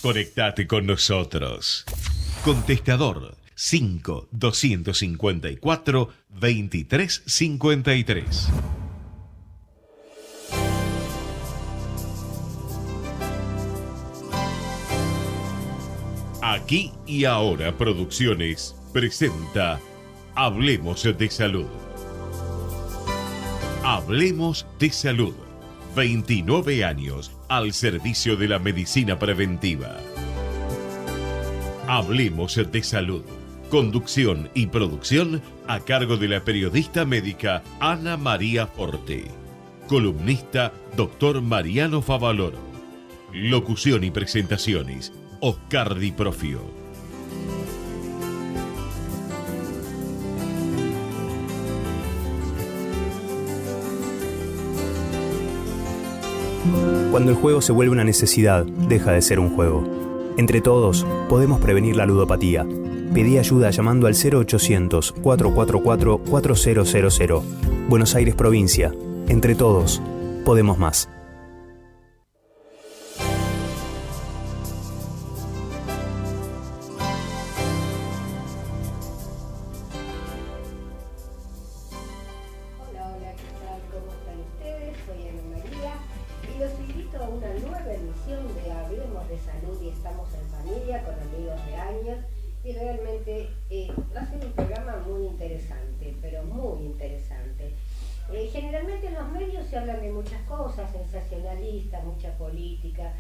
Conectate con nosotros. Contestador 5 254 2353. Aquí y Ahora Producciones presenta Hablemos de Salud. Hablemos de Salud. 29 años al servicio de la medicina preventiva. Hablemos de Salud. Conducción y producción a cargo de la periodista médica Ana María Forte. Columnista Dr. Mariano Favaloro. Locución y presentaciones Oscar Di Profio. Cuando el juego se vuelve una necesidad, deja de ser un juego. Entre todos, podemos prevenir la ludopatía. Pedí ayuda llamando al 0800-444-4000. Buenos Aires, provincia. Entre todos, podemos más. Generalmente en los medios se hablan de muchas cosas, sensacionalistas, mucha política,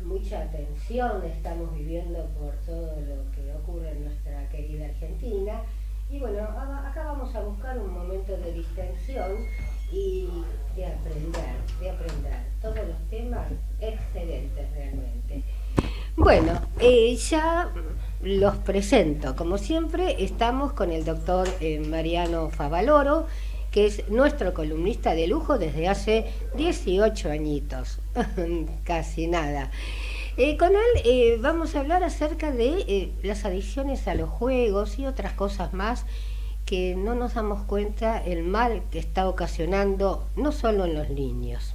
mucha tensión estamos viviendo por todo lo que ocurre en nuestra querida Argentina. Y bueno, acá vamos a buscar un momento de distensión y de aprender todos los temas excelentes realmente. Bueno, ya los presento. Como siempre, estamos con el doctor Mariano Favaloro, que es nuestro columnista de lujo desde hace 18 añitos, casi nada. Con él vamos a hablar acerca de las adicciones a los juegos y otras cosas más que no nos damos cuenta el mal que está ocasionando no solo en los niños.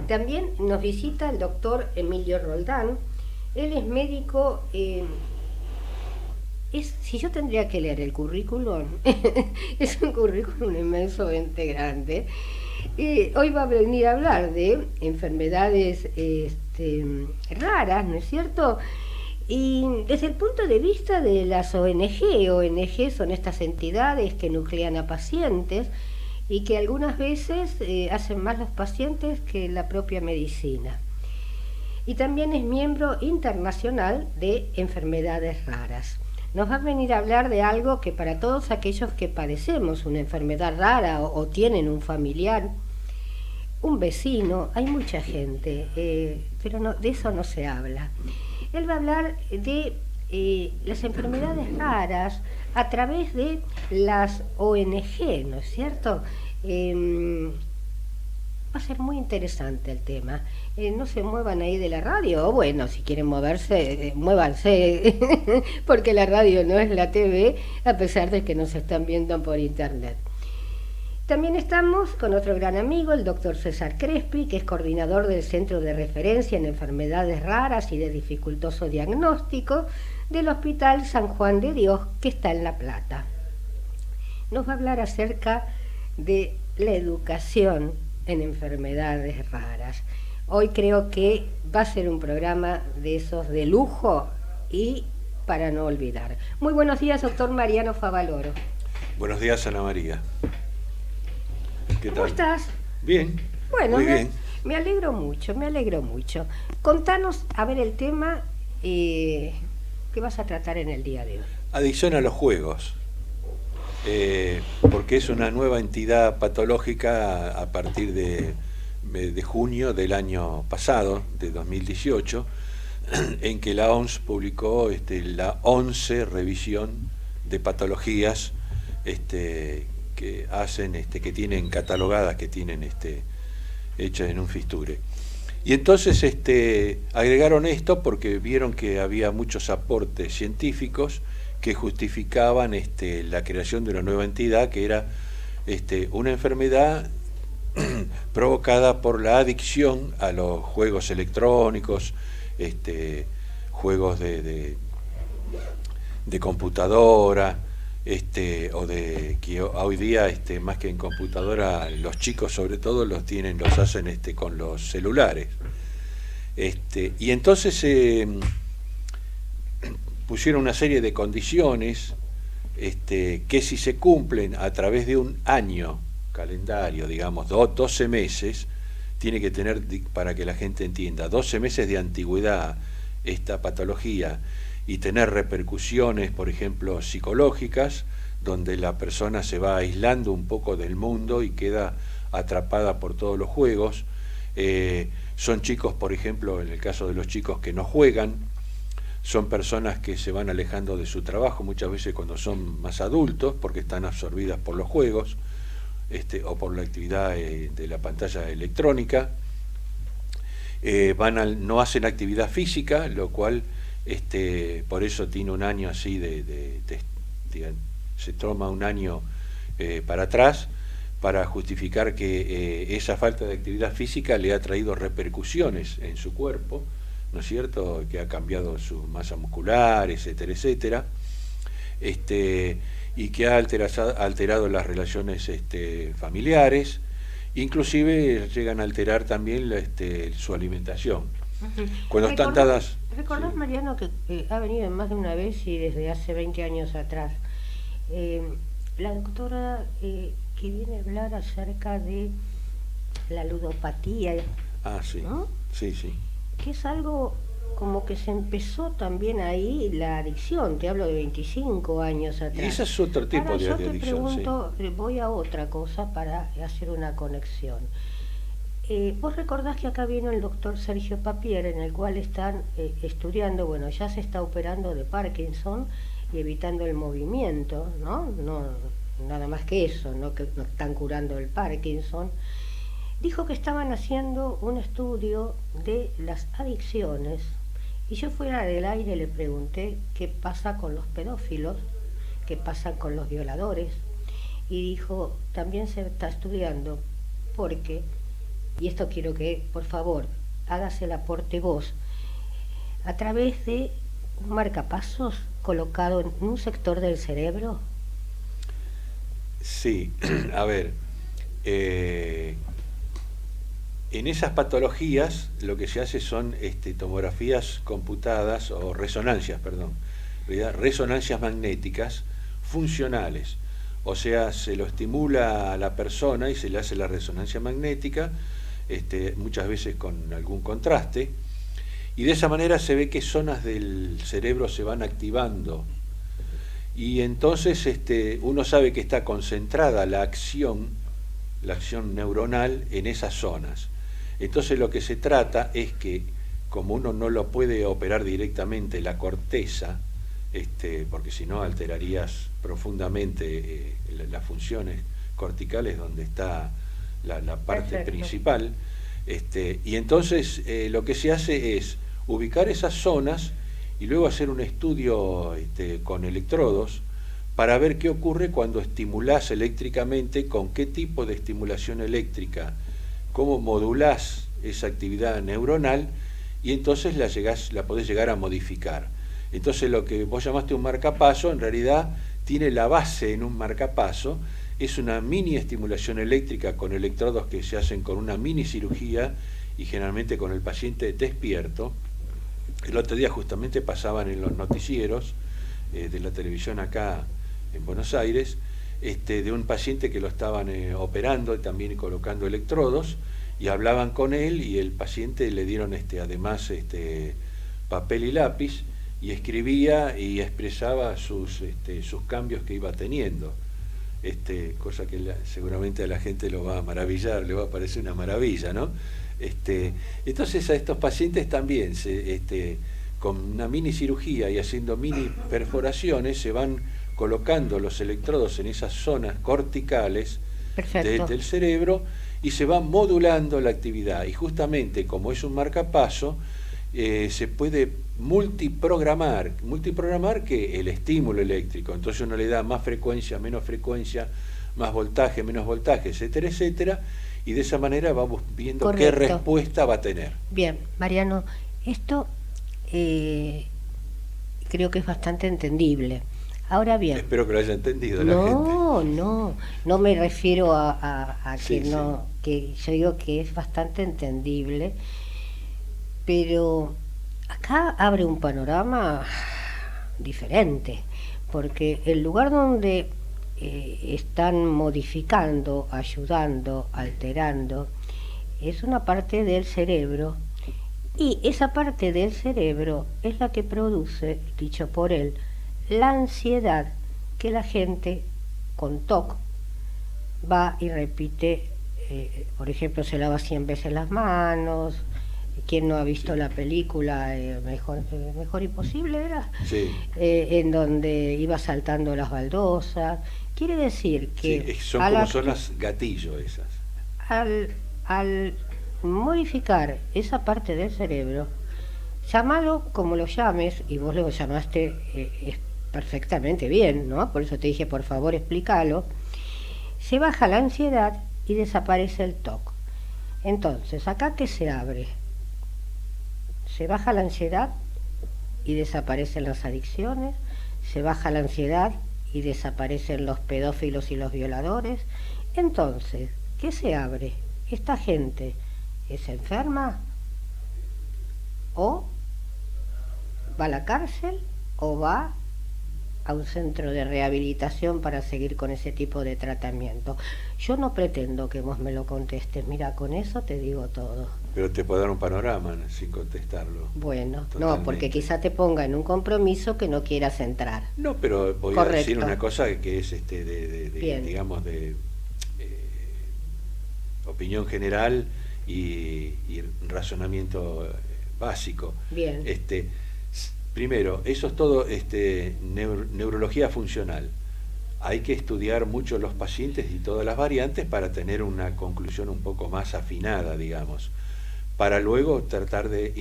También nos visita el doctor Emilio Roldán. Él es médico. Si yo tendría que leer el currículum, es un currículum inmensamente grande. Hoy va a venir a hablar de enfermedades raras, ¿no es cierto? Y desde el punto de vista de las ONG son estas entidades que nuclean a pacientes y que algunas veces hacen más los pacientes que la propia medicina. Y también es miembro internacional de enfermedades raras. Nos va a venir a hablar de algo que para todos aquellos que padecemos una enfermedad rara o tienen un familiar, un vecino, hay mucha gente, pero no, de eso no se habla. Él va a hablar de las enfermedades raras a través de las ONG, ¿no es cierto? Va a ser muy interesante el tema. No se muevan ahí de la radio, o bueno, si quieren moverse, muévanse, porque la radio no es la TV, a pesar de que nos están viendo por internet. También estamos con otro gran amigo, el doctor César Crespi, que es coordinador del Centro de Referencia en Enfermedades Raras y de Dificultoso Diagnóstico del Hospital San Juan de Dios, que está en La Plata. Nos va a hablar acerca de la educación en enfermedades raras. Hoy creo que va a ser un programa de esos de lujo y para no olvidar. Muy buenos días, doctor Mariano Favaloro. Buenos días, Ana María. ¿Qué tal? ¿Cómo estás? Bien. Bueno, muy bien. Me alegro mucho. Contanos, a ver, el tema que vas a tratar en el día de hoy. Adicción a los juegos. Porque es una nueva entidad patológica a partir de junio del año pasado, de 2018, en que la OMS publicó la 11 revisión de patologías que hacen, que tienen catalogadas, que tienen hechas en un fisture. Y entonces agregaron esto porque vieron que había muchos aportes científicos que justificaban la creación de una nueva entidad que era una enfermedad provocada por la adicción a los juegos electrónicos, juegos de computadora, o de que hoy día más que en computadora los chicos sobre todo los hacen con los celulares. Y entonces pusieron una serie de condiciones que si se cumplen a través de un año calendario, digamos 12 meses, tiene que tener, para que la gente entienda, 12 meses de antigüedad esta patología, y tener repercusiones, por ejemplo, psicológicas, donde la persona se va aislando un poco del mundo y queda atrapada por todos los juegos. Son chicos, por ejemplo, en el caso de los chicos que no juegan, son personas que se van alejando de su trabajo muchas veces cuando son más adultos, porque están absorbidas por los juegos, o por la actividad de la pantalla electrónica. No hacen actividad física, lo cual por eso tiene un año así se toma un año para atrás, para justificar que esa falta de actividad física le ha traído repercusiones en su cuerpo, ¿no es cierto?, que ha cambiado su masa muscular, etcétera, etcétera, y que ha alterado las relaciones familiares, inclusive llegan a alterar también su alimentación. Cuando están dadas... ¿Recordás, sí, Mariano, que ha venido más de una vez y desde hace 20 años atrás? La doctora que viene a hablar acerca de la ludopatía. Ah, sí, ¿no? Sí, sí. Que es algo como que se empezó también ahí la adicción, te hablo de 25 años atrás. Y ese es otro tipo de adicción. Yo te pregunto, sí, voy a otra cosa para hacer una conexión. Vos recordás que acá vino el doctor Sergio Papier, en el cual están estudiando, bueno, ya se está operando de Parkinson y evitando el movimiento, ¿no? No nada más que eso, no que no están curando el Parkinson. Dijo que estaban haciendo un estudio de las adicciones, y yo fuera del aire le pregunté qué pasa con los pedófilos, qué pasa con los violadores, y dijo, también se está estudiando, porque, y esto quiero que, por favor, hagas el aporte vos, a través de un marcapasos colocado en un sector del cerebro. Sí, a ver, en esas patologías lo que se hace son tomografías computadas, o resonancias, perdón, resonancias magnéticas funcionales. O sea, se lo estimula a la persona y se le hace la resonancia magnética, muchas veces con algún contraste, y de esa manera se ve qué zonas del cerebro se van activando. Y entonces uno sabe que está concentrada la acción neuronal en esas zonas. Entonces lo que se trata es que, como uno no lo puede operar directamente la corteza, porque si no alterarías profundamente las funciones corticales donde está la parte principal, y entonces lo que se hace es ubicar esas zonas y luego hacer un estudio con electrodos para ver qué ocurre cuando estimulás eléctricamente, con qué tipo de estimulación eléctrica, cómo modulás esa actividad neuronal, y entonces la podés llegar a modificar. Entonces lo que vos llamaste un marcapaso, en realidad tiene la base en un marcapaso, es una mini estimulación eléctrica con electrodos que se hacen con una mini cirugía y generalmente con el paciente despierto. El otro día justamente pasaban en los noticieros de la televisión acá en Buenos Aires, de un paciente que lo estaban operando y también colocando electrodos, y hablaban con él, y el paciente le dieron además papel y lápiz, y escribía y expresaba sus cambios que iba teniendo, cosa que seguramente a la gente lo va a maravillar, le va a parecer una maravilla, ¿no? Entonces a estos pacientes también con una mini cirugía y haciendo mini perforaciones se van colocando los electrodos en esas zonas corticales del cerebro, y se va modulando la actividad, y justamente como es un marcapaso, se puede multiprogramar que el estímulo eléctrico. Entonces uno le da más frecuencia, menos frecuencia, más voltaje, menos voltaje, etcétera, etcétera, y de esa manera vamos viendo qué respuesta va a tener. Bien, Mariano, esto creo que es bastante entendible. Ahora bien... Espero que lo haya entendido la gente. No me refiero a que Sí, no, que yo digo que es bastante entendible, pero acá abre un panorama diferente, porque el lugar donde están modificando, ayudando, alterando, es una parte del cerebro, y esa parte del cerebro es la que produce, dicho por él, la ansiedad que la gente con TOC va y repite, por ejemplo, se lava 100 veces las manos. ¿Quién no ha visto la película Mejor Imposible era? Sí. En donde iba saltando las baldosas. Quiere decir que son como zonas gatillo esas. Al modificar esa parte del cerebro, llámalo como lo llames, y vos lo llamaste perfectamente bien, ¿no? Por eso te dije, por favor, explícalo. Se baja la ansiedad y desaparece el TOC. Entonces, ¿acá qué se abre? Se baja la ansiedad y desaparecen las adicciones, se baja la ansiedad y desaparecen los pedófilos y los violadores. Entonces, ¿qué se abre? ¿Esta gente es enferma? ¿O va a la cárcel? ¿O va a un centro de rehabilitación para seguir con ese tipo de tratamiento? Yo no pretendo que vos me lo contestes, mira, con eso te digo todo. Pero te puedo dar un panorama sin contestarlo. Bueno, totalmente. No, porque quizá te ponga en un compromiso que no quieras entrar. No, pero voy Correcto. a decir una cosa que es digamos, de opinión general y razonamiento básico. Bien. Primero, eso es todo neurología funcional. Hay que estudiar mucho los pacientes y todas las variantes para tener una conclusión un poco más afinada, digamos, para luego tratar de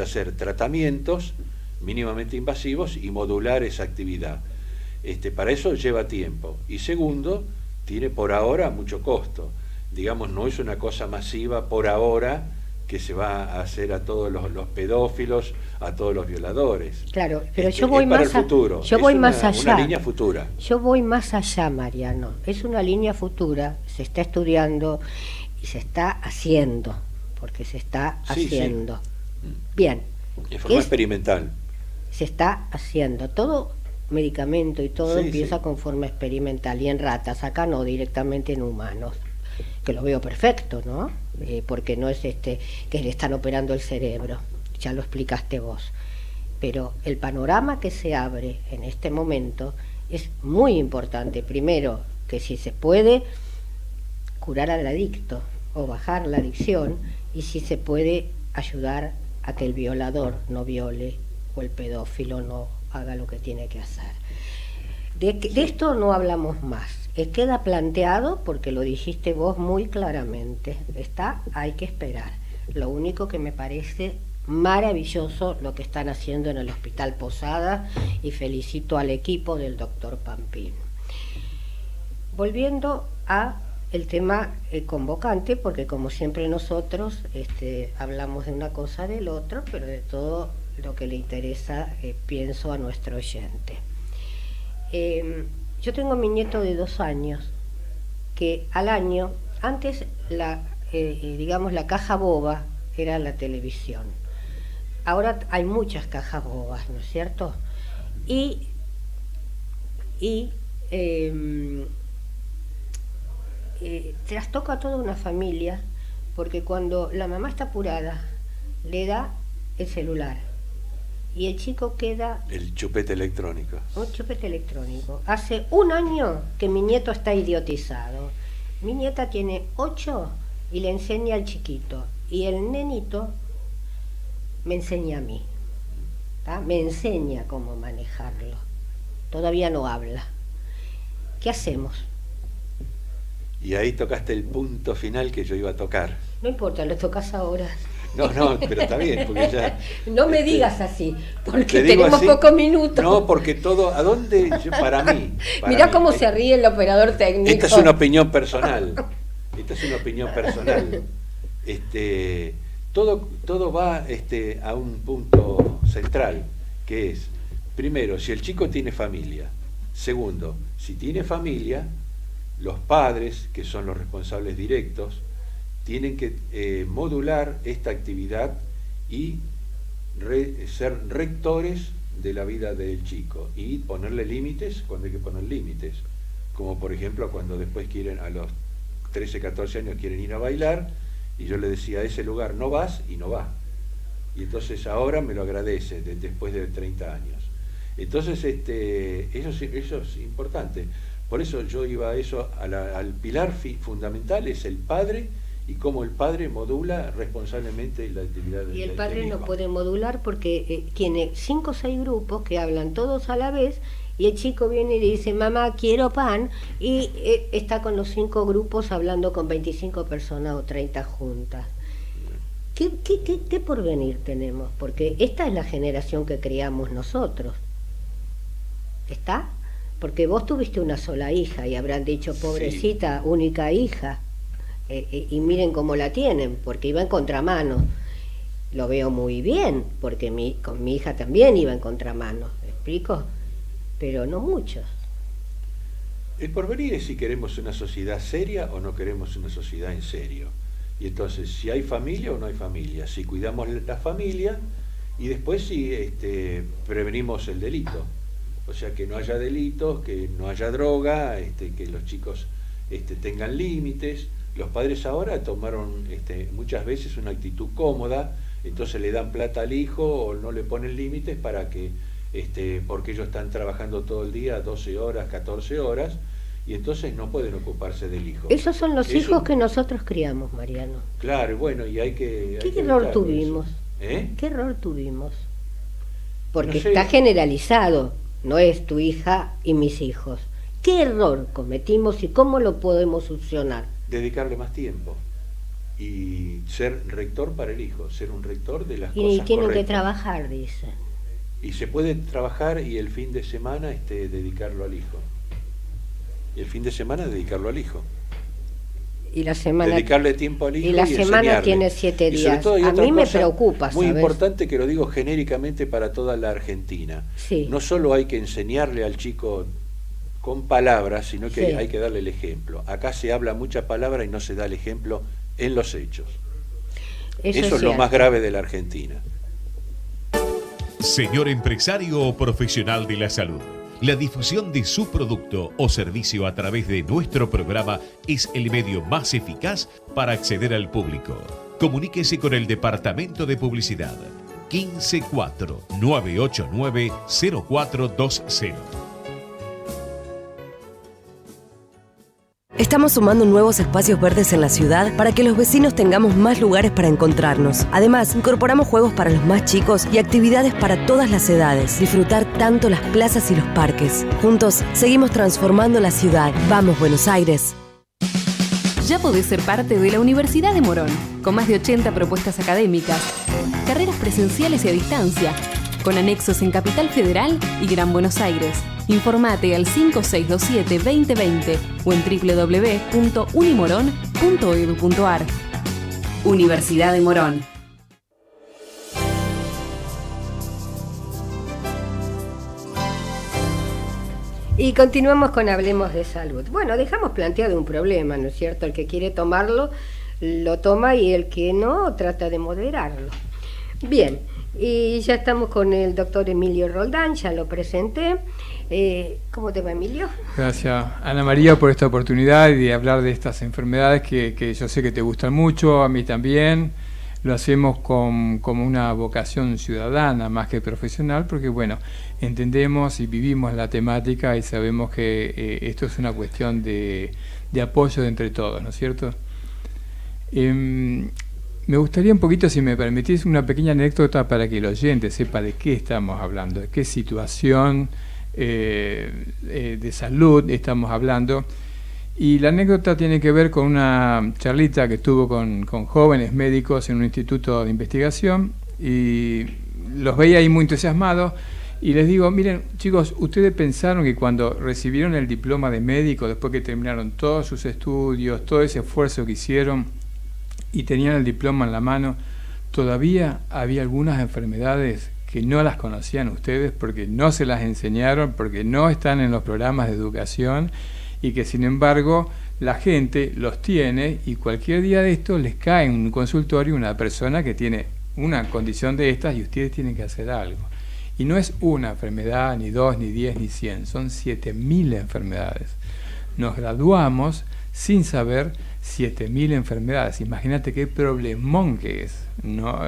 hacer tratamientos mínimamente invasivos y modular esa actividad. Para eso lleva tiempo. Y segundo, tiene por ahora mucho costo. Digamos, no es una cosa masiva por ahora que se va a hacer a todos los pedófilos, a todos los violadores. Claro, pero yo voy para más el futuro. Yo voy más allá. Una línea futura. Yo voy más allá, Mariano. Es una línea futura, se está estudiando y se está haciendo, porque se está haciendo. Sí. Bien. En forma experimental. Se está haciendo. Todo medicamento y todo empieza con forma experimental, y en ratas, acá no, directamente en humanos. Que lo veo perfecto, ¿no? Porque no es que le están operando el cerebro, ya lo explicaste vos. Pero el panorama que se abre en este momento es muy importante. Primero, que si se puede curar al adicto o bajar la adicción, y si se puede ayudar a que el violador no viole o el pedófilo no haga lo que tiene que hacer. De esto no hablamos más. Queda planteado porque lo dijiste vos muy claramente. Hay que esperar. Lo único que me parece maravilloso lo que están haciendo en el Hospital Posada, y felicito al equipo del doctor Pampín. Volviendo a el tema convocante, porque como siempre nosotros hablamos de una cosa del otro, pero de todo lo que le interesa, pienso, a nuestro oyente. Yo tengo mi nieto de 2 años, que al año, antes digamos la caja boba era la televisión. Ahora hay muchas cajas bobas, ¿no es cierto? Y trastoca a toda una familia, porque cuando la mamá está apurada, le da el celular. Y el chico queda... El chupete electrónico. Un chupete electrónico. Hace 1 año que mi nieto está idiotizado. Mi nieta tiene 8 y le enseña al chiquito. Y el nenito me enseña a mí. ¿tá? Me enseña cómo manejarlo. Todavía no habla. ¿Qué hacemos? Y ahí tocaste el punto final que yo iba a tocar. No importa, lo tocas ahora. No, pero está bien, porque ya... No me digas así, porque te digo tenemos así, pocos minutos. No, porque todo... ¿A dónde? Para mí... Mirá cómo se ríe el operador técnico. Esta es una opinión personal. Todo va a un punto central, que es, primero, si el chico tiene familia. Segundo, si tiene familia, los padres, que son los responsables directos, tienen que modular esta actividad y ser rectores de la vida del chico y ponerle límites cuando hay que poner límites, como por ejemplo cuando después quieren, a los 13, 14 años quieren ir a bailar, y yo le decía, a ese lugar no vas, y no va, y entonces ahora me lo agradece después de 30 años. Entonces eso es importante. Por eso yo iba a eso, al pilar fundamental es el padre, y cómo el padre modula responsablemente la actividad del Y el padre del hijo. no puede modular porque tiene 5 o 6 grupos que hablan todos a la vez, y el chico viene y le dice, mamá, quiero pan, y está con los 5 grupos hablando con 25 personas o 30 juntas. ¿Qué porvenir tenemos? Porque esta es la generación que criamos nosotros. ¿Está? Porque vos tuviste una sola hija y habrán dicho, pobrecita, sí, única hija, y miren cómo la tienen, porque iba en contramano. Lo veo muy bien, porque con mi hija también iba en contramano, ¿me explico? Pero no muchos. El porvenir es si queremos una sociedad seria o no queremos una sociedad en serio. Y entonces, si hay familia o no hay familia, si cuidamos la familia, y después si prevenimos el delito. O sea, que no haya delitos, que no haya droga, que los chicos tengan límites. Los padres ahora tomaron muchas veces una actitud cómoda, entonces le dan plata al hijo o no le ponen límites para que, porque ellos están trabajando todo el día, 12 horas, 14 horas, y entonces no pueden ocuparse del hijo. Esos son los hijos que nosotros criamos, Mariano. Claro, bueno, y hay que... ¿Qué error tuvimos? ¿Qué error tuvimos? Porque no sé, está generalizado, no es tu hija y mis hijos. ¿Qué error cometimos y cómo lo podemos solucionar? Dedicarle más tiempo y ser rector para el hijo, ser un rector de las cosas Y tienen correctas. que trabajar, dicen. Y se puede trabajar y el fin de semana dedicarlo al hijo. Y el fin de semana dedicarlo al hijo. Y la semana, dedicarle tiempo al hijo y la semana enseñarle. Tiene 7 días. Y sobre todo, a mí me preocupa, muy ¿sabes? importante, que lo digo genéricamente para toda la Argentina. Sí. No solo hay que enseñarle al chico con palabras, sino que sí, hay que darle el ejemplo. Acá se habla mucha palabra y no se da el ejemplo en los hechos. Eso es lo más grave de la Argentina. Señor empresario o profesional de la salud, la difusión de su producto o servicio a través de nuestro programa es el medio más eficaz para acceder al público. Comuníquese con el Departamento de Publicidad 154-989-0420. Estamos sumando nuevos espacios verdes en la ciudad para que los vecinos tengamos más lugares para encontrarnos. Además, incorporamos juegos para los más chicos y actividades para todas las edades. Disfrutar tanto las plazas y los parques. Juntos, seguimos transformando la ciudad. ¡Vamos, Buenos Aires! Ya podés ser parte de la Universidad de Morón, con más de 80 propuestas académicas, carreras presenciales y a distancia, con anexos en Capital Federal y Gran Buenos Aires. Informate al 5627-2020 o en www.unimorón.edu.ar. Universidad de Morón. Y continuamos con Hablemos de Salud. Bueno, dejamos planteado un problema, ¿no es cierto? El que quiere tomarlo, lo toma, y el que no, trata de moderarlo. Bien, y ya estamos con el doctor Emilio Roldán, ya lo presenté. ¿Cómo te va, Emilio? Gracias, Ana María, por esta oportunidad y de hablar de estas enfermedades que yo sé que te gustan mucho, a mí también. Lo hacemos como una vocación ciudadana más que profesional, porque bueno, entendemos y vivimos la temática y sabemos que esto es una cuestión de apoyo de entre todos, ¿no es cierto? Me gustaría un poquito, si me permitís, una pequeña anécdota para que el oyente sepa de qué estamos hablando, de qué situación de salud estamos hablando. Y la anécdota tiene que ver con una charlita que tuvo con jóvenes médicos en un instituto de investigación, y los veía ahí muy entusiasmados, y les digo, miren chicos, ustedes pensaron que cuando recibieron el diploma de médico, después que terminaron todos sus estudios, todo ese esfuerzo que hicieron y tenían el diploma en la mano, todavía había algunas enfermedades que no las conocían ustedes porque no se las enseñaron, porque no están en los programas de educación y que sin embargo la gente los tiene y cualquier día de esto les cae en un consultorio una persona que tiene una condición de estas y ustedes tienen que hacer algo. Y no es una enfermedad, ni 2, ni 10, ni 100, son 7.000 enfermedades. Nos graduamos sin saber 7.000 enfermedades. Imagínate qué problemón que es, ¿no?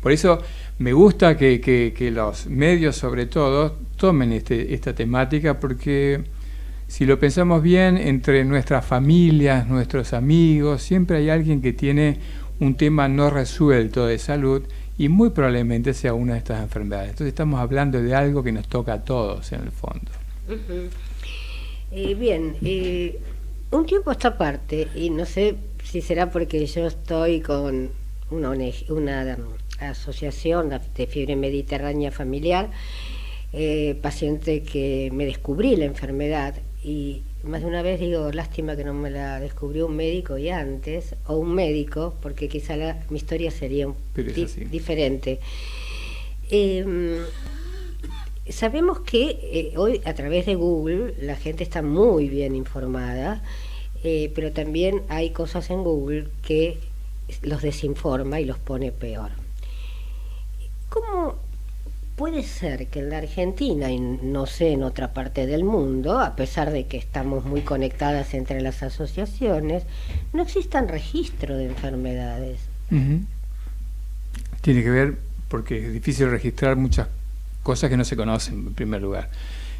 Por eso me gusta que los medios, sobre todo, tomen esta temática, porque si lo pensamos bien, entre nuestras familias, nuestros amigos, siempre hay alguien que tiene un tema no resuelto de salud y muy probablemente sea una de estas enfermedades. Entonces estamos hablando de algo que nos toca a todos en el fondo. Bien, un tiempo a esta parte, y no sé si será porque yo estoy con una asociación de fiebre mediterránea familiar, paciente que me descubrí la enfermedad, y más de una vez digo, lástima que no me la descubrió un médico y antes, o un médico, porque quizá mi historia sería diferente. Sabemos que hoy a través de Google la gente está muy bien informada, pero también hay cosas en Google que los desinforma y los pone peor. ¿Cómo puede ser que en la Argentina, y no sé en otra parte del mundo, a pesar de que estamos muy conectadas entre las asociaciones, no existan registro de enfermedades? Tiene que ver porque es difícil registrar muchas cosas que no se conocen, en primer lugar.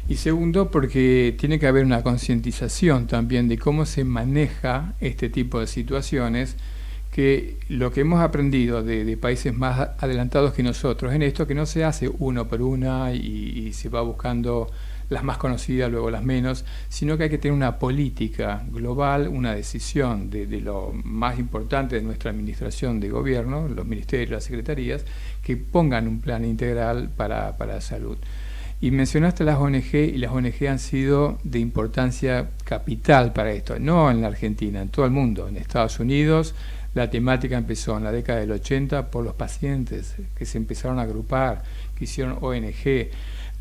Y segundo, porque tiene que haber una concientización también de cómo se maneja este tipo de situaciones, que lo que hemos aprendido de países más adelantados que nosotros en esto, que no se hace uno por una y se va buscando las más conocidas, luego las menos, sino que hay que tener una política global, una decisión de lo más importante de nuestra administración de gobierno, los ministerios, las secretarías, que pongan un plan integral para la salud. Y mencionaste las ONG, y las ONG han sido de importancia capital para esto, no en la Argentina, en todo el mundo. En Estados Unidos la temática empezó en la década del 80 por los pacientes que se empezaron a agrupar, que hicieron ONG.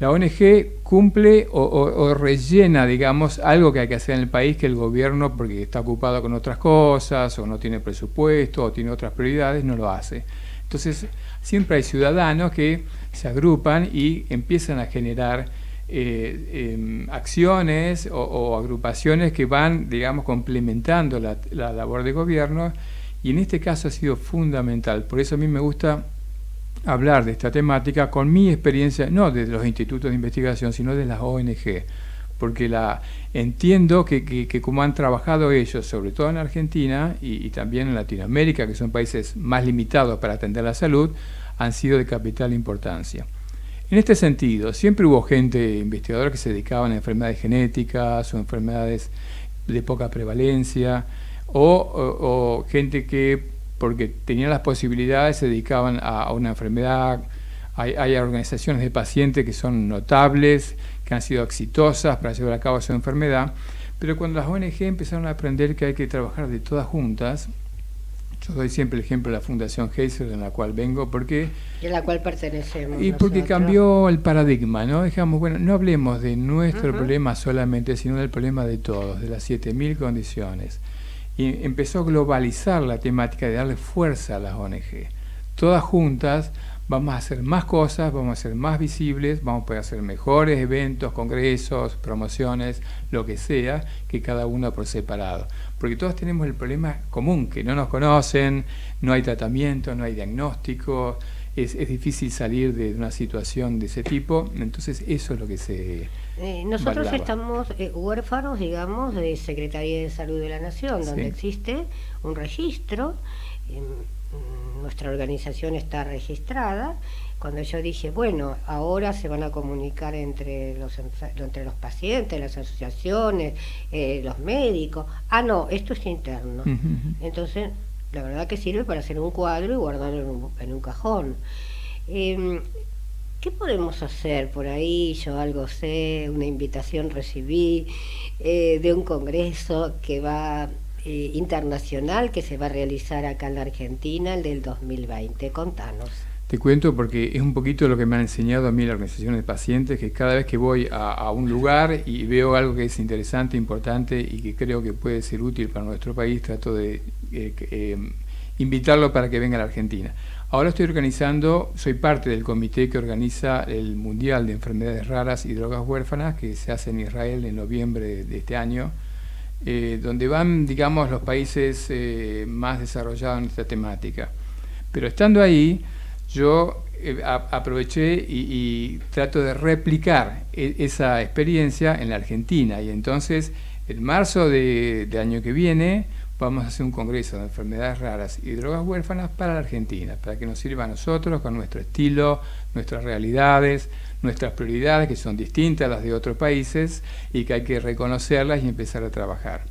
La ONG cumple o rellena, digamos, algo que hay que hacer en el país, que el gobierno, porque está ocupado con otras cosas, o no tiene presupuesto, o tiene otras prioridades, no lo hace. Entonces, siempre hay ciudadanos que se agrupan y empiezan a generar acciones o agrupaciones que van, digamos, complementando la labor de gobierno, y en este caso ha sido fundamental. Por eso a mí me gusta hablar de esta temática con mi experiencia, no de los institutos de investigación, sino de las ONG, porque entiendo que como han trabajado ellos, sobre todo en Argentina y también en Latinoamérica, que son países más limitados para atender la salud, han sido de capital importancia. En este sentido, siempre hubo gente investigadora que se dedicaban a enfermedades genéticas o enfermedades de poca prevalencia, o gente que, porque tenían las posibilidades, se dedicaban a una enfermedad. Hay organizaciones de pacientes que son notables, que han sido exitosas para llevar a cabo su enfermedad, pero cuando las ONG empezaron a aprender que hay que trabajar de todas juntas, yo doy siempre el ejemplo de la Fundación Heiser, de la cual vengo, porque y a la cual pertenecemos. Y porque cambió el paradigma, ¿no? Dejamos, bueno, no hablemos de nuestro problema solamente, sino del problema de todos, de las 7.000 condiciones. Y empezó a globalizar la temática de darle fuerza a las ONG. Todas juntas vamos a hacer más cosas, vamos a ser más visibles, vamos a poder hacer mejores eventos, congresos, promociones, lo que sea, que cada uno por separado. Porque todos tenemos el problema común, que no nos conocen, no hay tratamiento, no hay diagnóstico, es difícil salir de una situación de ese tipo. Entonces eso es lo que se nosotros valoraba. Estamos huérfanos, digamos, de Secretaría de Salud de la Nación, donde existe un registro. Nuestra organización está registrada. Cuando yo dije, bueno, ahora se van a comunicar entre los pacientes, las asociaciones, los médicos. Ah, no, esto es interno. Entonces, la verdad que sirve para hacer un cuadro y guardarlo en un cajón. ¿Qué podemos hacer por ahí? Yo algo sé, una invitación recibí de un congreso que va internacional, que se va a realizar acá en la Argentina, el del 2020. Contanos. Te cuento porque es un poquito lo que me han enseñado a mí la organización de pacientes, que cada vez que voy a un lugar y veo algo que es interesante, importante y que creo que puede ser útil para nuestro país, trato de invitarlo para que venga a la Argentina. Ahora soy parte del comité que organiza el Mundial de Enfermedades Raras y Drogas Huérfanas, que se hace en Israel en noviembre de este año, donde van, digamos, los países más desarrollados en esta temática. Pero estando ahí, yo aproveché y trato de replicar esa experiencia en la Argentina. Y entonces, en marzo del año que viene, vamos a hacer un congreso de enfermedades raras y drogas huérfanas para la Argentina, para que nos sirva a nosotros con nuestro estilo, nuestras realidades, nuestras prioridades, que son distintas a las de otros países y que hay que reconocerlas y empezar a trabajar.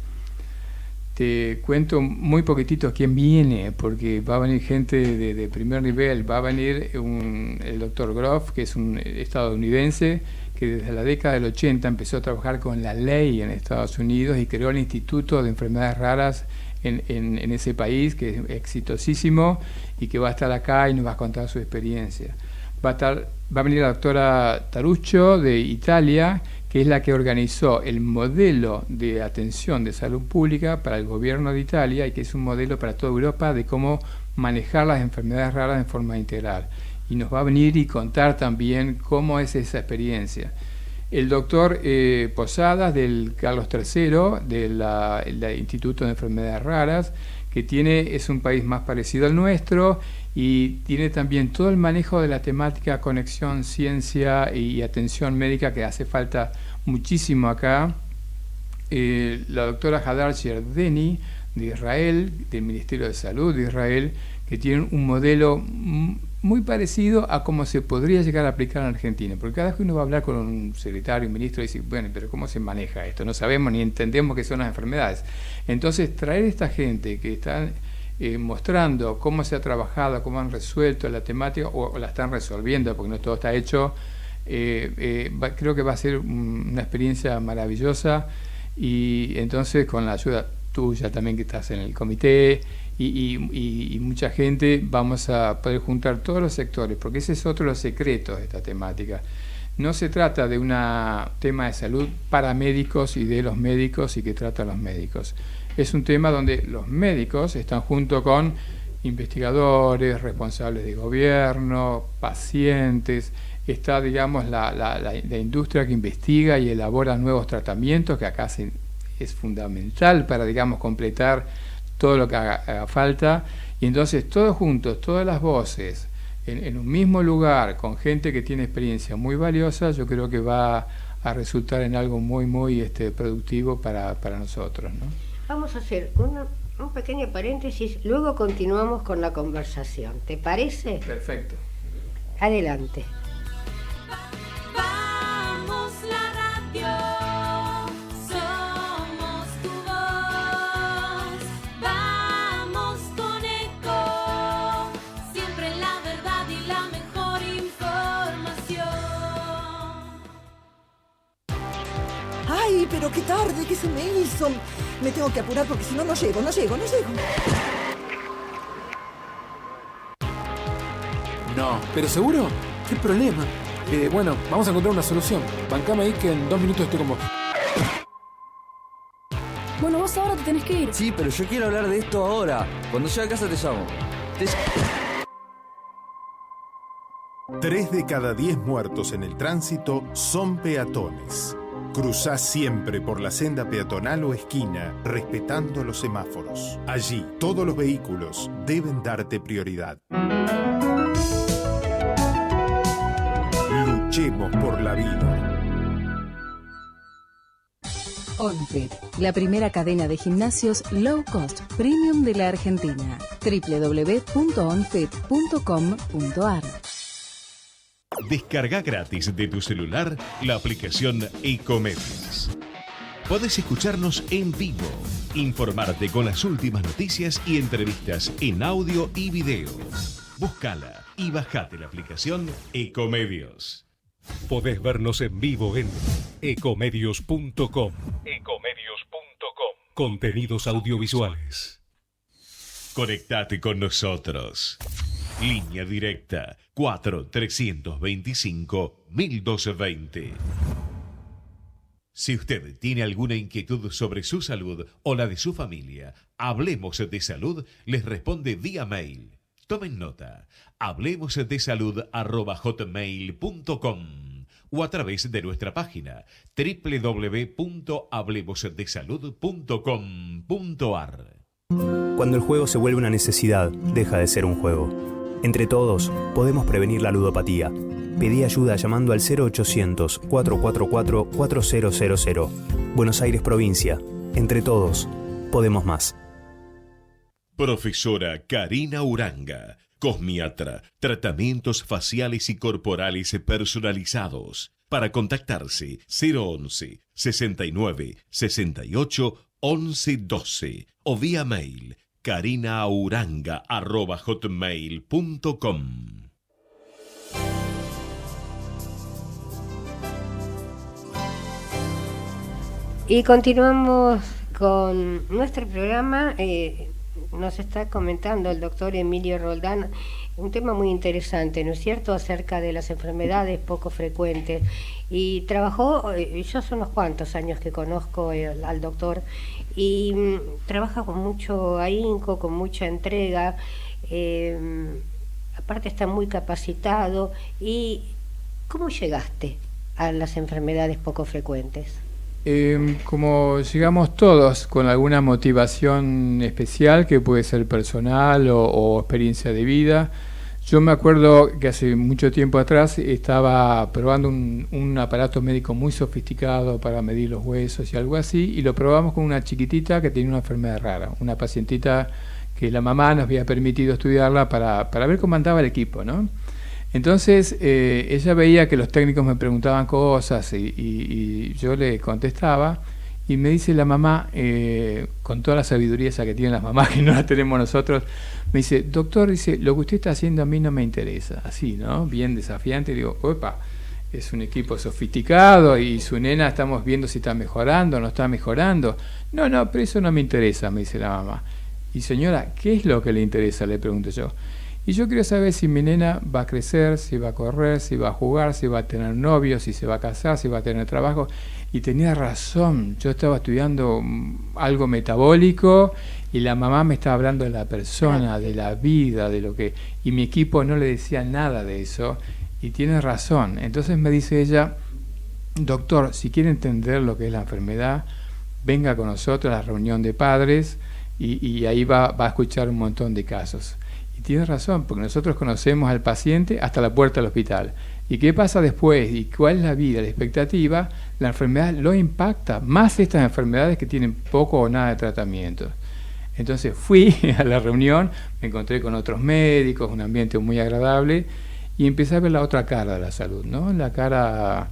Te cuento muy poquitito quién viene, porque va a venir gente de primer nivel. Va a venir el doctor Groff, que es un estadounidense, que desde la década del 80 empezó a trabajar con la ley en Estados Unidos y creó el Instituto de Enfermedades Raras en ese país, que es exitosísimo y que va a estar acá y nos va a contar su experiencia. Va a venir la doctora Taruccio de Italia, que es la que organizó el modelo de atención de salud pública para el gobierno de Italia y que es un modelo para toda Europa de cómo manejar las enfermedades raras de forma integral. Y nos va a venir y contar también cómo es esa experiencia. El doctor Posadas del Carlos III, del Instituto de Enfermedades Raras, que es un país más parecido al nuestro y tiene también todo el manejo de la temática conexión, ciencia y atención médica que hace falta muchísimo acá. La doctora Hadar Yerdeni de Israel, del Ministerio de Salud de Israel, que tiene un modelo muy parecido a cómo se podría llegar a aplicar en Argentina, porque cada vez que uno va a hablar con un secretario, un ministro, dice, bueno, pero ¿cómo se maneja esto? No sabemos ni entendemos qué son las enfermedades. Entonces, traer esta gente que está mostrando cómo se ha trabajado, cómo han resuelto la temática, o la están resolviendo, porque no todo está hecho, creo que va a ser una experiencia maravillosa, y entonces con la ayuda tuya también, que estás en el comité, y mucha gente, vamos a poder juntar todos los sectores, porque ese es otro de los secretos de esta temática. No se trata de un tema de salud para médicos y de los médicos y que trata a los médicos. Es un tema donde los médicos están junto con investigadores, responsables de gobierno, pacientes, está, digamos, la industria que investiga y elabora nuevos tratamientos, que acá es fundamental para, digamos, completar todo lo que haga falta, y entonces todos juntos, todas las voces, en un mismo lugar, con gente que tiene experiencia muy valiosa, yo creo que va a resultar en algo muy, muy productivo para nosotros, ¿no? Vamos a hacer un pequeño paréntesis, luego continuamos con la conversación. ¿Te parece? Perfecto. Adelante. Vamos la radio, somos tu voz. Vamos con Eco, siempre la verdad y la mejor información. ¡Ay, pero qué tarde que se me hizo! Me tengo que apurar porque si no, no llego. No, ¿pero seguro? ¿Qué problema? Bueno, vamos a encontrar una solución. Bancame ahí que en 2 minutos estoy con vos. Bueno, vos ahora te tenés que ir. Sí, pero yo quiero hablar de esto ahora. Cuando llegue a casa te llamo. 3 de cada 10 muertos en el tránsito son peatones. Cruzá siempre por la senda peatonal o esquina, respetando los semáforos. Allí, todos los vehículos deben darte prioridad. Luchemos por la vida. OnFit, la primera cadena de gimnasios low cost premium de la Argentina. www.onfit.com.ar. Descarga gratis de tu celular la aplicación Ecomedios. Podés escucharnos en vivo, informarte con las últimas noticias y entrevistas en audio y video. Búscala y bajate la aplicación Ecomedios. Podés vernos en vivo en ecomedios.com. Contenidos audiovisuales. Conectate con nosotros. Línea directa 4-325-1220. Si usted tiene alguna inquietud sobre su salud o la de su familia, Hablemos de Salud les responde vía mail. Tomen nota, hablemosdesalud@hotmail.com o a través de nuestra página www.hablemosdesalud.com.ar. Cuando el juego se vuelve una necesidad, deja de ser un juego. Entre todos, podemos prevenir la ludopatía. Pedí ayuda llamando al 0800-444-4000. Buenos Aires, provincia. Entre todos, podemos más. Profesora Karina Uranga, cosmiatra, tratamientos faciales y corporales personalizados. Para contactarse 011 69 68 11 12 o vía mail karinauranga@hotmail.com. Y continuamos con nuestro programa. Nos está comentando el doctor Emilio Roldán un tema muy interesante, ¿no es cierto?, acerca de las enfermedades poco frecuentes. Y trabajó, yo hace unos cuantos años que conozco al doctor, y trabaja con mucho ahínco, con mucha entrega, aparte está muy capacitado. ¿Y cómo llegaste a las enfermedades poco frecuentes? Como llegamos todos, con alguna motivación especial que puede ser personal o experiencia de vida. Yo me acuerdo que hace mucho tiempo atrás estaba probando un aparato médico muy sofisticado para medir los huesos y algo así, y lo probamos con una chiquitita que tenía una enfermedad rara, una pacientita que la mamá nos había permitido estudiarla para ver cómo andaba el equipo, ¿no? Entonces ella veía que los técnicos me preguntaban cosas y yo le contestaba, y me dice la mamá, con toda la sabiduría esa que tienen las mamás, que no la tenemos nosotros, me dice: doctor, dice, lo que usted está haciendo a mí no me interesa. Así, ¿no? Bien desafiante. Digo, opa, es un equipo sofisticado y su nena estamos viendo si está mejorando o no está mejorando. No, pero eso no me interesa, me dice la mamá. Y señora, ¿qué es lo que le interesa?, le pregunto yo. Y yo quiero saber si mi nena va a crecer, si va a correr, si va a jugar, si va a tener novio, si se va a casar, si va a tener trabajo. Y tenía razón, yo estaba estudiando algo metabólico y la mamá me estaba hablando de la persona, de la vida, de lo que... Y mi equipo no le decía nada de eso, y tiene razón. Entonces me dice ella: doctor, si quiere entender lo que es la enfermedad, venga con nosotros a la reunión de padres y ahí va a escuchar un montón de casos. Y tiene razón, porque nosotros conocemos al paciente hasta la puerta del hospital. ¿Y qué pasa después? ¿Y cuál es la vida, la expectativa? La enfermedad lo impacta, más estas enfermedades que tienen poco o nada de tratamiento. Entonces fui a la reunión, me encontré con otros médicos, un ambiente muy agradable, y empecé a ver la otra cara de la salud, ¿no? La cara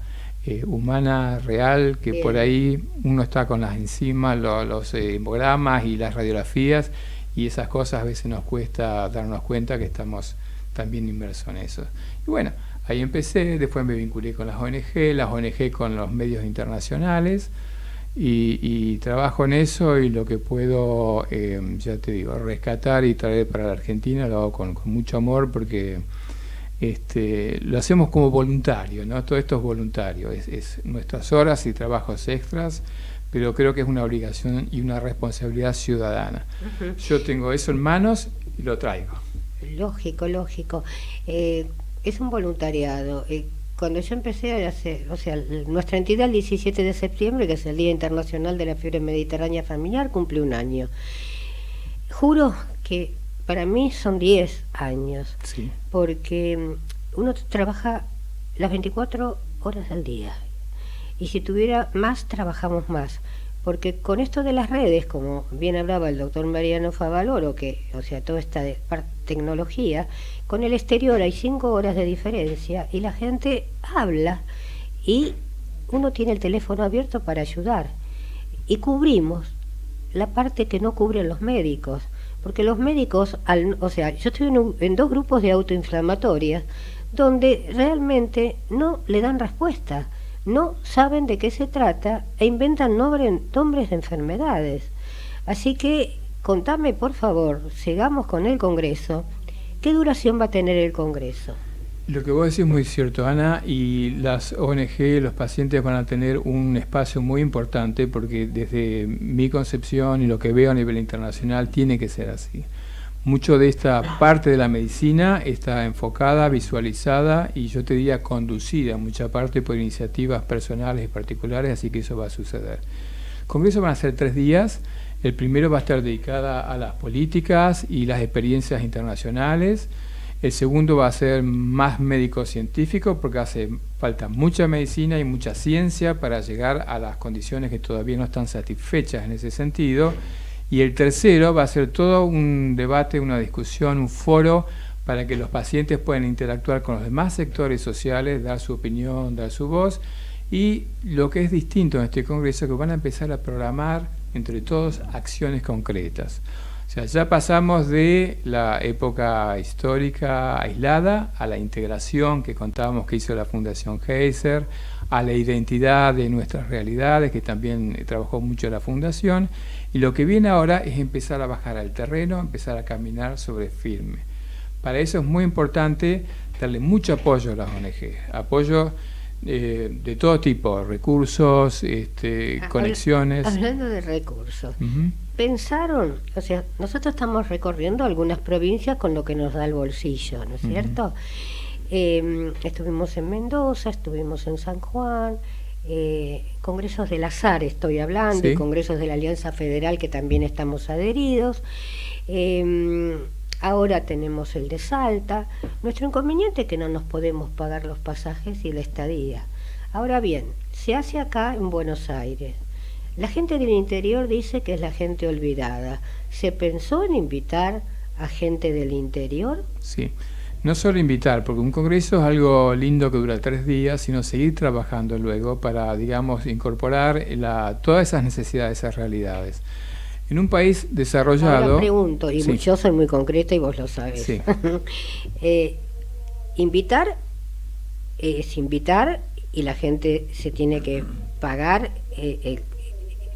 humana, real, que por ahí uno está con las enzimas, los hemogramas y las radiografías, y esas cosas a veces nos cuesta darnos cuenta que estamos también inmersos en eso. Y bueno, ahí empecé, después me vinculé con las ONG con los medios internacionales, y trabajo en eso, y lo que puedo, ya te digo, rescatar y traer para la Argentina lo hago con mucho amor, porque lo hacemos como voluntario, ¿no? Todo esto es voluntario, es nuestras horas y trabajos extras, pero creo que es una obligación y una responsabilidad ciudadana. Yo tengo eso en manos y lo traigo. Lógico. Es un voluntariado. Cuando yo empecé a hacer, nuestra entidad el 17 de septiembre, que es el Día Internacional de la Fiebre Mediterránea Familiar, cumple un año. Juro que para mí son 10 años, sí, porque uno trabaja las 24 horas al día, y si tuviera más, trabajamos más, porque con esto de las redes, como bien hablaba el doctor Mariano Favaloro, que, toda esta tecnología, con el exterior hay 5 horas de diferencia, y la gente habla, y uno tiene el teléfono abierto para ayudar, y cubrimos la parte que no cubren los médicos, porque los médicos, yo estoy en 2 grupos de autoinflamatorias, donde realmente no le dan respuesta, no saben de qué se trata e inventan nombres de enfermedades. Así que contame, por favor, sigamos con el Congreso, ¿Qué duración va a tener el Congreso? Lo que vos decís es muy cierto, Ana, y las ONG, los pacientes van a tener un espacio muy importante porque desde mi concepción y lo que veo a nivel internacional tiene que ser así. Mucho de esta parte de la medicina está enfocada, visualizada y yo te diría conducida en mucha parte por iniciativas personales y particulares, así que eso va a suceder. El Congreso van a ser 3 días. El primero va a estar dedicado a las políticas y las experiencias internacionales. El segundo va a ser más médico-científico porque hace falta mucha medicina y mucha ciencia para llegar a las condiciones que todavía no están satisfechas en ese sentido. Y el tercero va a ser todo un debate, una discusión, un foro para que los pacientes puedan interactuar con los demás sectores sociales, dar su opinión, dar su voz. Y lo que es distinto en este congreso es que van a empezar a programar entre todos acciones concretas. O sea, ya pasamos de la época histórica aislada a la integración que contábamos que hizo la Fundación Heiser, a la identidad de nuestras realidades, que también trabajó mucho la Fundación, y lo que viene ahora es empezar a bajar al terreno, empezar a caminar sobre firme. Para eso es muy importante darle mucho apoyo a las ONG, apoyo de todo tipo, recursos, conexiones. Hablando de recursos, pensaron, o sea, nosotros estamos recorriendo algunas provincias con lo que nos da el bolsillo, ¿no es cierto? Estuvimos en Mendoza, estuvimos en San Juan, congresos del azar estoy hablando, Sí. y congresos de la Alianza Federal que también estamos adheridos. Ahora tenemos el de Salta. Nuestro inconveniente es que no nos podemos pagar los pasajes y la estadía. Ahora bien, se hace acá en Buenos Aires. La gente del interior dice que es la gente olvidada. ¿Se pensó en invitar a gente del interior? Sí, no solo invitar, porque un congreso es algo lindo que dura 3 días, sino seguir trabajando luego para, digamos, incorporar todas esas necesidades, esas realidades. En un país desarrollado... Ahora pregunto, y Sí. yo soy muy concreta y vos lo sabés. Sí. Invitar es invitar y la gente se tiene que pagar,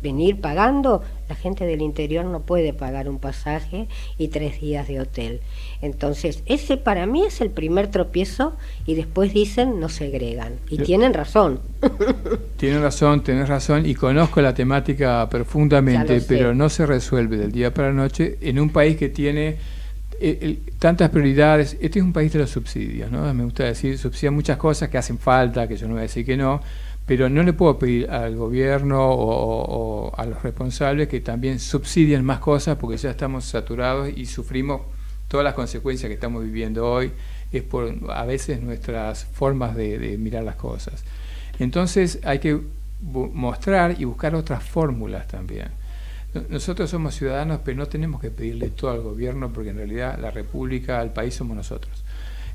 venir pagando. La gente del interior no puede pagar un pasaje y 3 días de hotel. Entonces, ese para mí es el primer tropiezo y después dicen no segregan. Y tienen razón. Tenés razón, y conozco la temática Ya profundamente, lo sé. pero no se resuelve del día para la noche en un país que tiene tantas prioridades. Este es un país de los subsidios, ¿no? Me gusta decir, subsidia muchas cosas que hacen falta, que yo no voy a decir que no, pero no le puedo pedir al gobierno o a los responsables que también subsidien más cosas porque ya estamos saturados y sufrimos todas las consecuencias que estamos viviendo hoy, es por a veces nuestras formas de mirar las cosas. Entonces hay que mostrar y buscar otras fórmulas también. Nosotros somos ciudadanos, pero no tenemos que pedirle todo al gobierno porque en realidad la república, el país somos nosotros.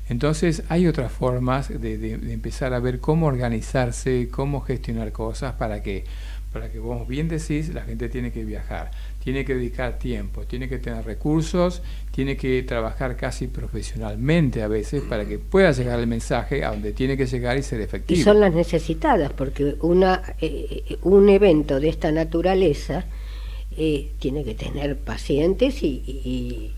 Entonces hay otras formas de empezar a ver cómo organizarse, cómo gestionar cosas para que como bien decís, la gente tiene que viajar, tiene que dedicar tiempo, tiene que tener recursos, tiene que trabajar casi profesionalmente a veces para que pueda llegar el mensaje a donde tiene que llegar y ser efectivo. Y son las necesitadas, porque un evento de esta naturaleza tiene que tener pacientes y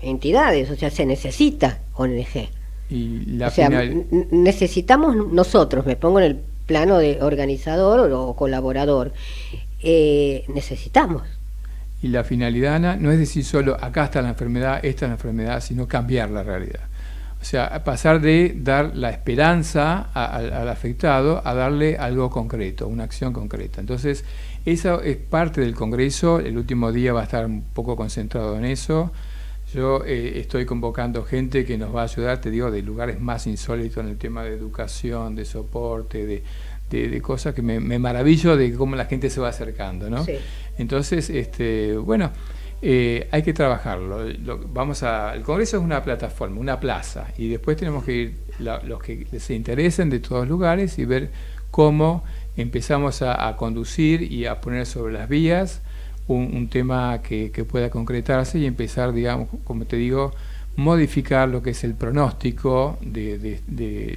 entidades, o sea, se necesita ONG. Y la O sea, final... necesitamos nosotros, me pongo en el plano de organizador o colaborador, necesitamos. Y la finalidad, Ana, no es decir solo acá está la enfermedad, esta es la enfermedad, sino cambiar la realidad. O sea, pasar de dar la esperanza al afectado a darle algo concreto, una acción concreta. Entonces, eso es parte del Congreso, el último día va a estar un poco concentrado en eso. Yo estoy convocando gente que nos va a ayudar, te digo, de lugares más insólitos en el tema de educación, de soporte, de cosas que me maravillo de cómo la gente se va acercando, ¿no? Sí. Entonces, bueno, hay que trabajarlo. El Congreso es una plataforma, una plaza, y después tenemos que ir los que se interesen de todos lugares y ver cómo empezamos a conducir y a poner sobre las vías un tema que pueda concretarse y empezar, digamos, como te digo, modificar lo que es el pronóstico de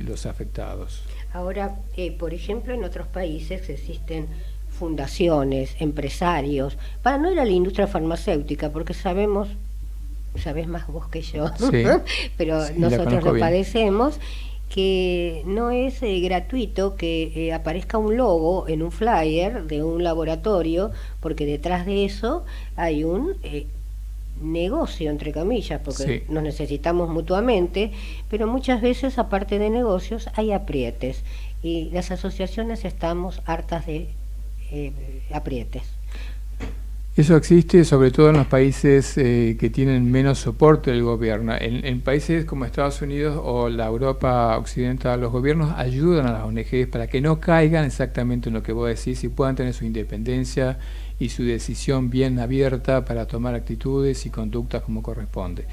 los afectados. Ahora, por ejemplo, en otros países existen fundaciones, empresarios, para no ir a la industria farmacéutica, porque sabemos sabés más vos que yo, Sí. pero Sí, la nosotros conozco lo bien. padecemos, que no es gratuito que aparezca un logo en un flyer de un laboratorio, porque detrás de eso hay un negocio, entre comillas, porque Sí. nos necesitamos mutuamente, pero muchas veces, aparte de negocios, hay aprietes, y las asociaciones estamos hartas de aprietes. Eso existe sobre todo en los países que tienen menos soporte del gobierno. En países como Estados Unidos o la Europa occidental, los gobiernos ayudan a las ONGs para que no caigan exactamente en lo que vos decís y puedan tener su independencia y su decisión bien abierta para tomar actitudes y conductas como corresponde.